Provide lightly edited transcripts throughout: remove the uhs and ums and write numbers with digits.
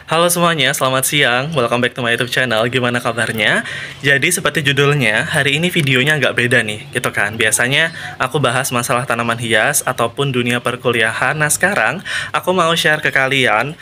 Halo semuanya, selamat siang. Welcome back to my YouTube channel. Gimana kabarnya? Jadi seperti judulnya, hari ini videonya agak beda nih, gitu kan. Biasanya aku bahas masalah tanaman hias ataupun dunia perkuliahan. Nah sekarang aku mau share ke kalian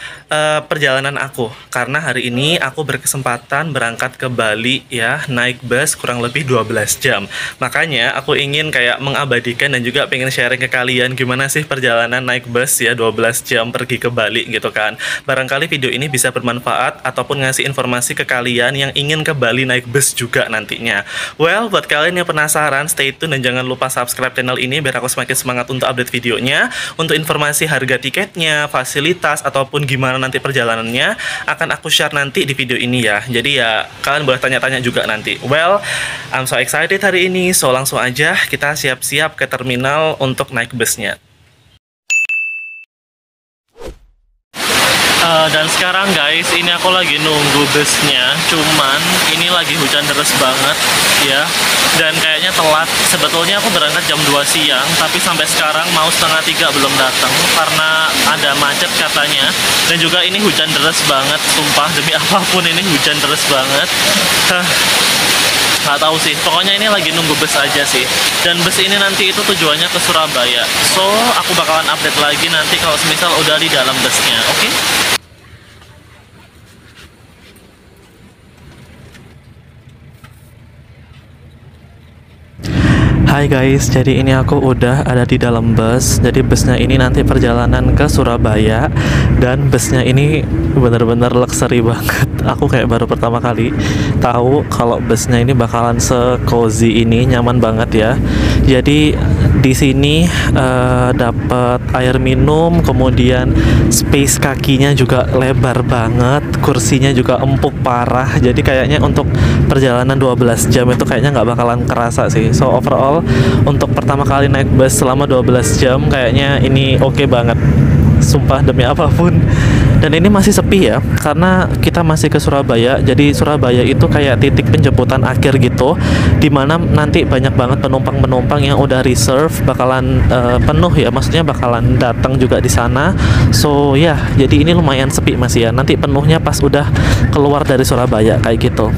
perjalanan aku. Karena hari ini aku berkesempatan berangkat ke Bali ya, naik bus kurang lebih 12 jam. Makanya aku ingin kayak mengabadikan dan juga pengen sharing ke kalian gimana sih perjalanan naik bus ya 12 jam pergi ke Bali gitu kan. Barangkali video ini bisa bermanfaat ataupun ngasih informasi ke kalian yang ingin ke Bali naik bus juga nantinya. Well, buat kalian yang penasaran, stay tune dan jangan lupa subscribe channel ini biar aku semakin semangat untuk update videonya. Untuk informasi harga tiketnya, fasilitas, ataupun gimana nanti perjalanannya akan aku share nanti di video ini ya. Jadi ya, kalian boleh tanya-tanya juga nanti. Well, I'm so excited hari ini, so langsung aja kita siap-siap ke terminal untuk naik busnya. Dan sekarang guys, ini aku lagi nunggu busnya. Cuman ini lagi hujan deras banget ya. Dan kayaknya telat. Sebetulnya aku berangkat jam 2 siang, tapi sampai sekarang mau setengah 3 belum datang karena ada macet katanya. Dan juga ini hujan deras banget, sumpah demi apapun ini hujan deras banget. Nggak tahu sih, pokoknya ini lagi nunggu bus aja sih. Dan bus ini nanti itu tujuannya ke Surabaya. So, aku bakalan update lagi nanti kalau semisal udah di dalam busnya, oke? Hai guys, jadi ini aku udah ada di dalam bus. Jadi busnya ini nanti perjalanan ke Surabaya. Dan busnya ini bener-bener luxury banget. Aku kayak baru pertama kali tahu kalau busnya ini bakalan se-cozy ini, nyaman banget ya. Jadi di sini dapat air minum, kemudian space kakinya juga lebar banget, kursinya juga empuk parah. Jadi kayaknya untuk perjalanan 12 jam itu kayaknya nggak bakalan kerasa sih. So overall untuk pertama kali naik bus selama 12 jam kayaknya ini oke banget, sumpah demi apapun. Dan ini masih sepi ya, karena kita masih ke Surabaya. Jadi Surabaya itu kayak titik penjemputan akhir gitu, dimana nanti banyak banget penumpang-penumpang yang udah reserve bakalan penuh ya, maksudnya bakalan datang juga di sana. So ya, jadi ini lumayan sepi masih ya. Nanti penuhnya pas udah keluar dari Surabaya kayak gitu.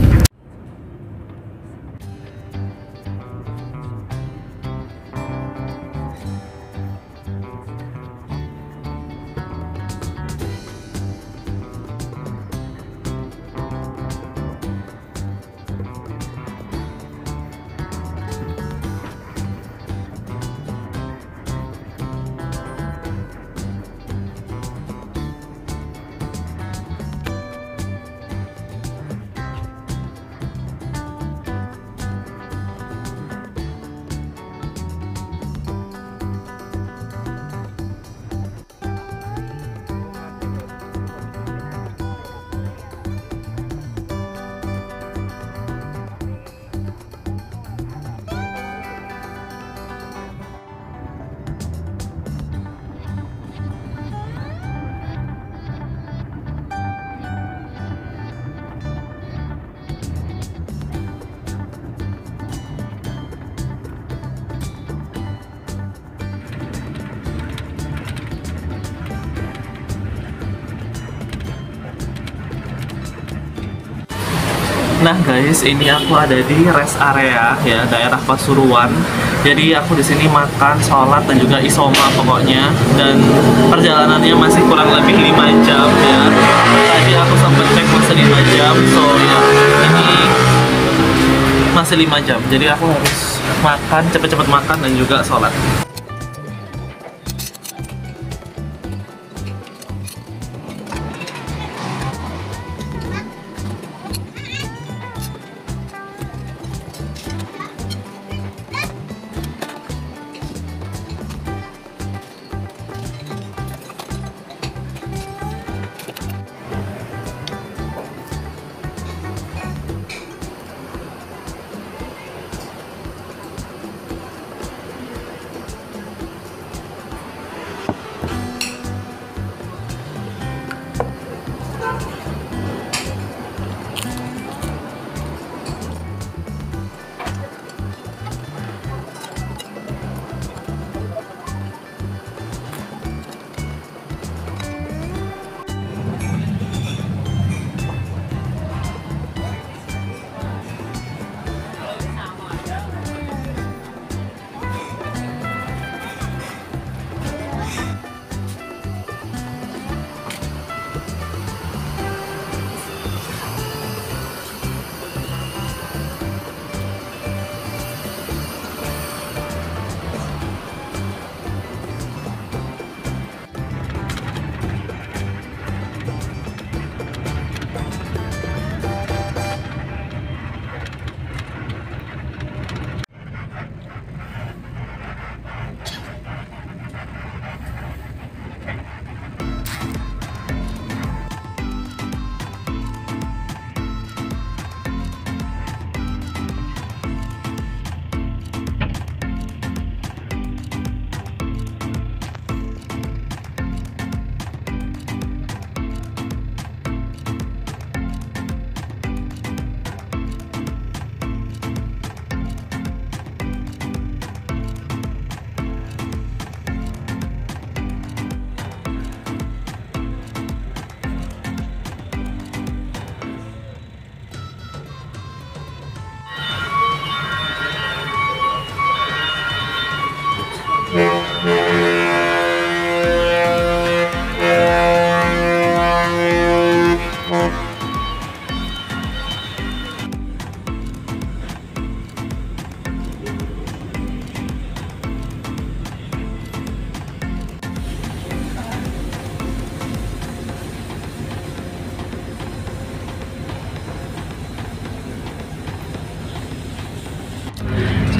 Nah guys, ini aku ada di rest area ya, daerah Pasuruan. Jadi aku di sini makan, sholat dan juga isoma pokoknya. Dan perjalanannya masih kurang lebih 5 jam ya. Tadi aku sempat cek masih 5 jam, so ya ini masih 5 jam. Jadi aku harus makan, cepet-cepet makan dan juga sholat.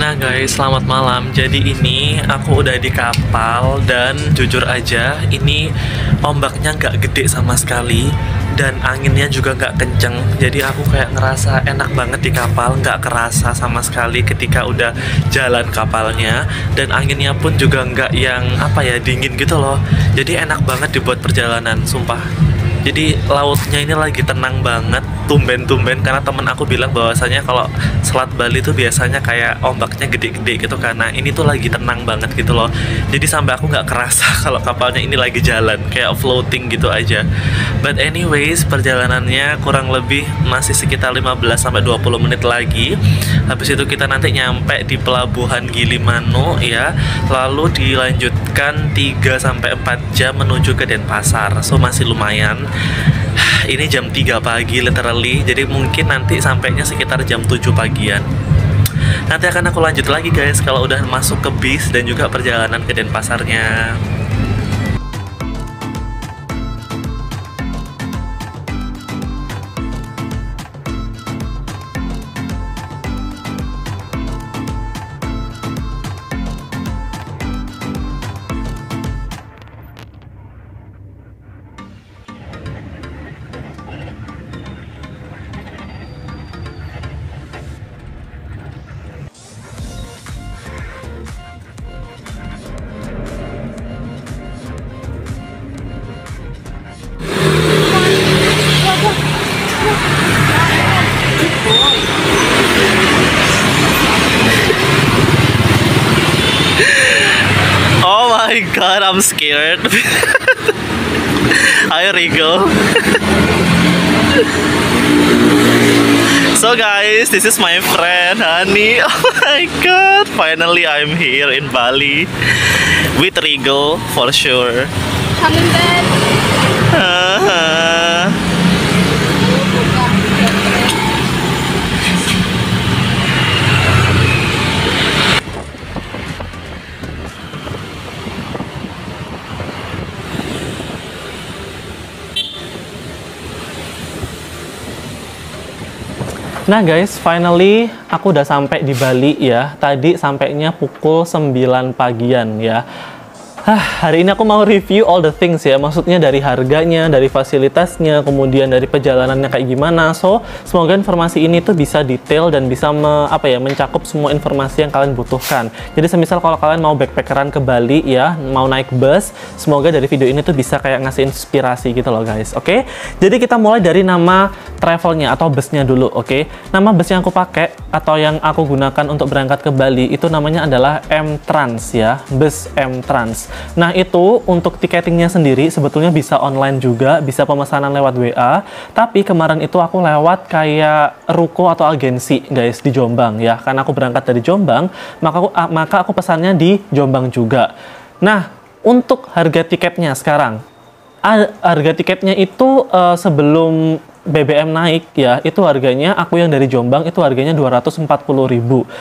Nah guys, selamat malam. Jadi ini aku udah di kapal dan jujur aja ini ombaknya nggak gede sama sekali dan anginnya juga nggak kenceng. Jadi aku kayak ngerasa enak banget di kapal, nggak kerasa sama sekali ketika udah jalan kapalnya. Dan anginnya pun juga nggak yang apa ya, dingin gitu loh. Jadi enak banget dibuat perjalanan, sumpah. Jadi lautnya ini lagi tenang banget, tumben-tumben, karena temen aku bilang bahwasanya kalau Selat Bali tuh biasanya kayak ombaknya gede-gede gitu, karena ini tuh lagi tenang banget gitu loh. Jadi sampai aku nggak kerasa kalau kapalnya ini lagi jalan, kayak floating gitu aja. But anyways, perjalanannya kurang lebih masih sekitar 15-20 menit lagi. Habis itu kita nanti nyampe di pelabuhan Gilimanuk ya, lalu dilanjutkan 3-4 jam menuju ke Denpasar. So masih lumayan. Ini jam 3 pagi literally, jadi mungkin nanti sampainya sekitar jam 7 pagian. Nanti akan aku lanjut lagi guys kalau udah masuk ke bis dan juga perjalanan ke Denpasarnya. Oh my god, I'm scared. Ayo Rigo. So guys, this is my friend Hani. Oh my god, finally I'm here in Bali with Rigo for sure. Coming back. Nah guys, finally aku udah sampai di Bali ya. Tadi sampainya pukul 9 pagian ya. Hari ini aku mau review all the things ya. Maksudnya dari harganya, dari fasilitasnya, kemudian dari perjalanannya kayak gimana. So, semoga informasi ini tuh bisa detail dan bisa mencakup semua informasi yang kalian butuhkan. Jadi semisal kalau kalian mau backpackeran ke Bali ya, mau naik bus, semoga dari video ini tuh bisa kayak ngasih inspirasi gitu loh guys. Oke? Jadi kita mulai dari nama travelnya atau busnya dulu, oke? Nama bus yang aku pakai atau yang aku gunakan untuk berangkat ke Bali itu namanya adalah M-Trans ya, bus M-Trans. Nah itu untuk tiketingnya sendiri sebetulnya bisa online juga, bisa pemesanan lewat WA. Tapi kemarin itu aku lewat kayak ruko atau agensi guys di Jombang ya, karena aku berangkat dari Jombang, maka aku pesannya di Jombang juga. Nah untuk harga tiketnya sekarang, harga tiketnya itu sebelum BBM naik ya, itu harganya aku yang dari Jombang itu harganya 240.000.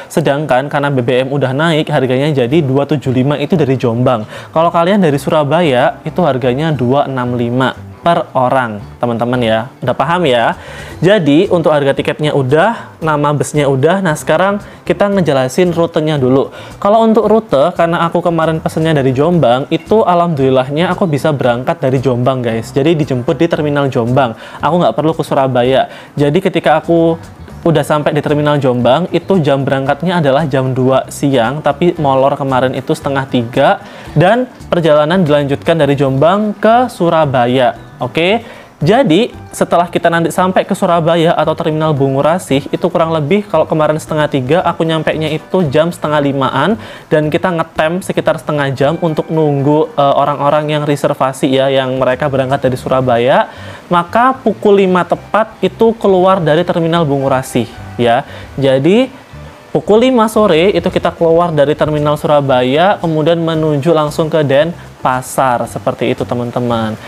Sedangkan karena BBM udah naik harganya jadi 275 itu dari Jombang. Kalau kalian dari Surabaya itu harganya 265 per orang, teman-teman ya. Udah paham ya? Jadi untuk harga tiketnya udah, nama busnya udah. Nah sekarang kita ngejelasin rutenya dulu. Kalau untuk rute, karena aku kemarin pesennya dari Jombang, itu alhamdulillahnya aku bisa berangkat dari Jombang guys. Jadi dijemput di terminal Jombang. Aku nggak perlu ke Surabaya. Jadi ketika aku udah sampai di terminal Jombang, itu jam berangkatnya adalah jam 2 siang, tapi molor kemarin itu setengah 3, dan perjalanan dilanjutkan dari Jombang ke Surabaya. Oke, jadi setelah kita nanti sampai ke Surabaya atau terminal Bungurasih, itu kurang lebih kalau kemarin setengah 3, aku nyampainya itu jam setengah 5-an, dan kita ngetem sekitar setengah jam untuk nunggu orang-orang yang reservasi ya, yang mereka berangkat dari Surabaya. Maka pukul 5 tepat itu keluar dari terminal Bungurasih ya. Jadi pukul 5 sore itu kita keluar dari terminal Surabaya, kemudian menuju langsung ke Denpasar, seperti itu teman-teman.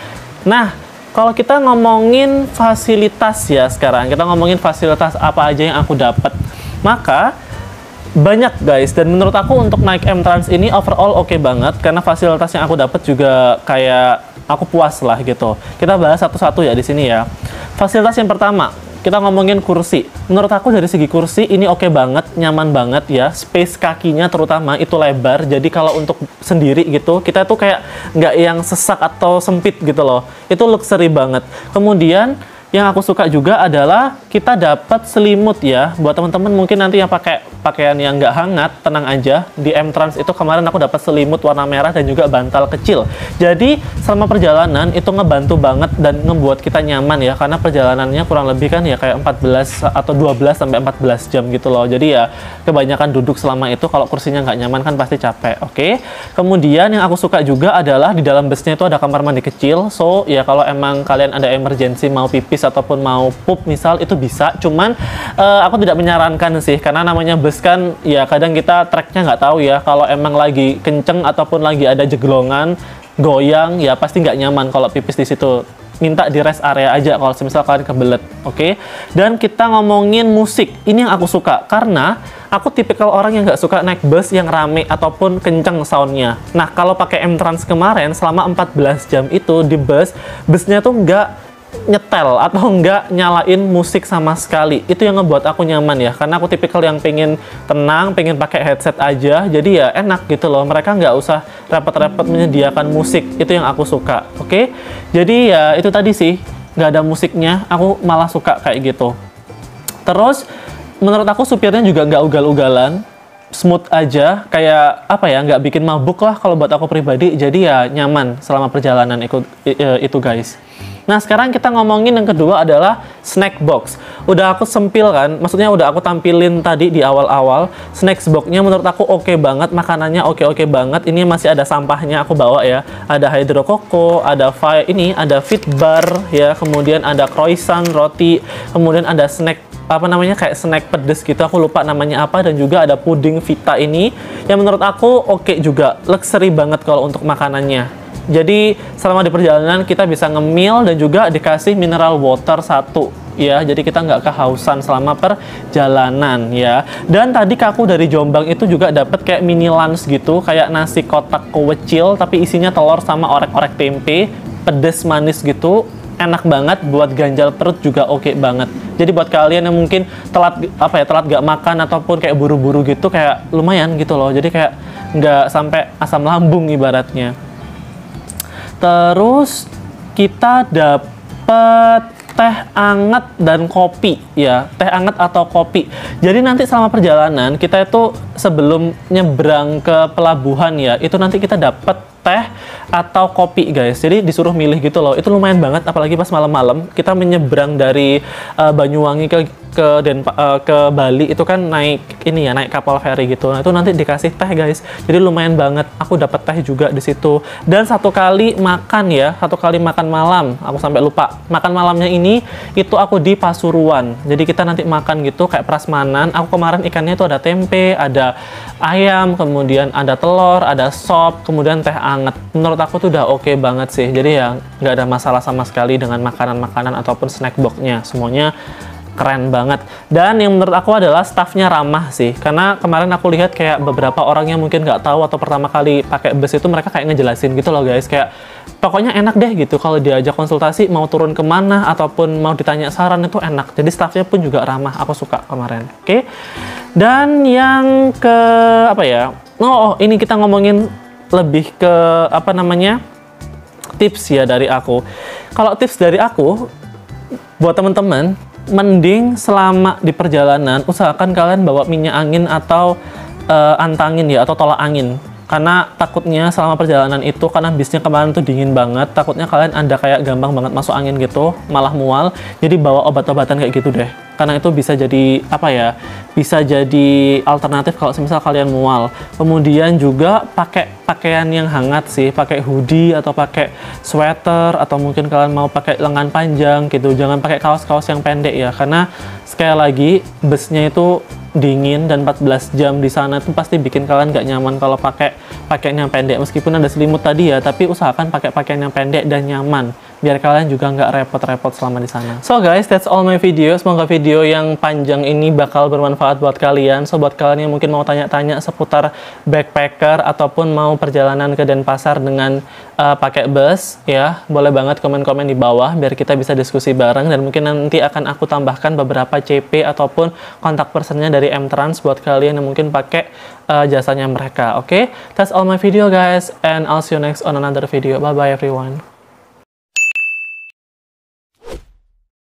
Nah, kalau kita ngomongin fasilitas ya sekarang, kita ngomongin fasilitas apa aja yang aku dapat. Maka banyak guys, dan menurut aku untuk naik M-Trans ini overall oke banget, karena fasilitas yang aku dapat juga kayak aku puas lah gitu. Kita bahas satu-satu ya di sini ya. Fasilitas yang pertama, kita ngomongin kursi. Menurut aku dari segi kursi ini oke banget, nyaman banget ya. Space kakinya terutama itu lebar. Jadi kalau untuk sendiri gitu, kita tuh kayak nggak yang sesak atau sempit gitu loh. Itu luxury banget. Kemudian yang aku suka juga adalah kita dapat selimut ya. Buat teman-teman mungkin nanti yang pakai pakaian yang nggak hangat, tenang aja. Di M-Trans itu kemarin aku dapat selimut warna merah dan juga bantal kecil. Jadi selama perjalanan itu ngebantu banget dan ngebuat kita nyaman ya. Karena perjalanannya kurang lebih kan ya kayak 14 atau 12 sampai 14 jam gitu loh. Jadi ya kebanyakan duduk selama itu, kalau kursinya nggak nyaman kan pasti capek. Oke. Kemudian yang aku suka juga adalah di dalam busnya itu ada kamar mandi kecil. So ya kalau emang kalian ada emergency mau pipis ataupun mau pup misal itu bisa, cuman aku tidak menyarankan sih, karena namanya bus kan ya kadang kita treknya nggak tahu ya, kalau emang lagi kenceng ataupun lagi ada jeglongan goyang ya pasti nggak nyaman kalau pipis di situ. Minta di rest area aja kalau misal kalian kebelet, oke? Dan kita ngomongin musik, ini yang aku suka karena aku tipikal orang yang nggak suka naik bus yang rame ataupun kenceng soundnya. Nah kalau pakai M-Trans kemarin selama 14 jam itu di busnya tuh nggak nyetel atau enggak nyalain musik sama sekali. Itu yang ngebuat aku nyaman ya, karena aku tipikal yang pengen tenang, pengen pakai headset aja, jadi ya enak gitu loh. Mereka nggak usah repot-repot menyediakan musik, itu yang aku suka. Oke, jadi ya itu tadi sih, nggak ada musiknya, aku malah suka kayak gitu. Terus menurut aku supirnya juga nggak ugal-ugalan, smooth aja, kayak apa ya, nggak bikin mabuk lah kalau buat aku pribadi. Jadi ya nyaman selama perjalanan itu guys. Nah sekarang kita ngomongin yang kedua adalah snack box. Udah aku sempil kan, maksudnya udah aku tampilin tadi di awal-awal. Snack boxnya menurut aku oke banget, makanannya oke banget. Ini masih ada sampahnya aku bawa ya. Ada Hydro Coco, ada ada Fit Bar ya, kemudian ada croissant, roti, kemudian ada snack apa namanya kayak snack pedes gitu, aku lupa namanya apa, dan juga ada puding Vita ini yang menurut aku oke juga, luxury banget kalau untuk makanannya. Jadi selama di perjalanan kita bisa ngemil dan juga dikasih mineral water 1 ya, jadi kita nggak kehausan selama perjalanan ya. Dan tadi aku dari Jombang itu juga dapat kayak mini lunch gitu, kayak nasi kotak kecil tapi isinya telur sama orek-orek tempe, pedes manis gitu. Enak banget, buat ganjal perut juga oke banget. Jadi buat kalian yang mungkin telat gak makan ataupun kayak buru-buru gitu, kayak lumayan gitu loh. Jadi kayak nggak sampai asam lambung ibaratnya. Terus kita dapet teh anget dan kopi ya, teh anget atau kopi. Jadi nanti selama perjalanan kita itu sebelum nyebrang ke pelabuhan ya, itu nanti kita dapet teh atau kopi guys. Jadi disuruh milih gitu loh. Itu lumayan banget, apalagi pas malam-malam kita menyeberang dari Banyuwangi ke Bali itu kan naik kapal feri gitu. Nah itu nanti dikasih teh guys. Jadi lumayan banget. Aku dapat teh juga di situ. Dan satu kali makan malam. Aku sampai lupa. Makan malamnya ini itu aku di Pasuruan. Jadi kita nanti makan gitu kayak prasmanan. Aku kemarin ikannya itu ada tempe, ada ayam, kemudian ada telur, ada sop, kemudian teh anget. Menurut aku tuh udah oke banget sih. Jadi ya nggak ada masalah sama sekali dengan makanan-makanan ataupun snack box-nya. Semuanya keren banget. Dan yang menurut aku adalah staffnya ramah sih, karena kemarin aku lihat kayak beberapa orang yang mungkin nggak tahu atau pertama kali pakai bus itu, mereka kayak ngejelasin gitu loh guys, kayak pokoknya enak deh gitu kalau diajak konsultasi mau turun kemana ataupun mau ditanya saran itu enak. Jadi staffnya pun juga ramah, aku suka kemarin. Oke. Dan yang ke ini kita ngomongin lebih ke tips ya dari aku. Kalau tips dari aku buat temen-temen, mending selama di perjalanan usahakan kalian bawa minyak angin atau antangin ya, atau tolak angin. Karena takutnya selama perjalanan itu, karena bisnya kemarin tuh dingin banget, takutnya kalian ada kayak gampang banget masuk angin gitu, malah mual. Jadi bawa obat-obatan kayak gitu deh. Karena itu bisa jadi bisa jadi alternatif kalau misal kalian mual. Kemudian juga pakai pakaian yang hangat sih, pakai hoodie atau pakai sweater, atau mungkin kalian mau pakai lengan panjang gitu. Jangan pakai kaos-kaos yang pendek ya, karena sekali lagi busnya itu dingin dan 14 jam di sana itu pasti bikin kalian gak nyaman kalau pakai pakaian yang pendek. Meskipun ada selimut tadi ya, tapi usahakan pakai pakaian yang pendek dan nyaman. biar kalian juga nggak repot-repot selama di sana. So guys, that's all my video. Semoga video yang panjang ini bakal bermanfaat buat kalian. So buat kalian yang mungkin mau tanya-tanya seputar backpacker ataupun mau perjalanan ke Denpasar dengan pakai bus, ya boleh banget komen-komen di bawah biar kita bisa diskusi bareng, dan mungkin nanti akan aku tambahkan beberapa CP ataupun kontak personnya dari M-Trans buat kalian yang mungkin pakai jasanya mereka. Oke, that's all my video guys, and I'll see you next on another video. Bye bye everyone.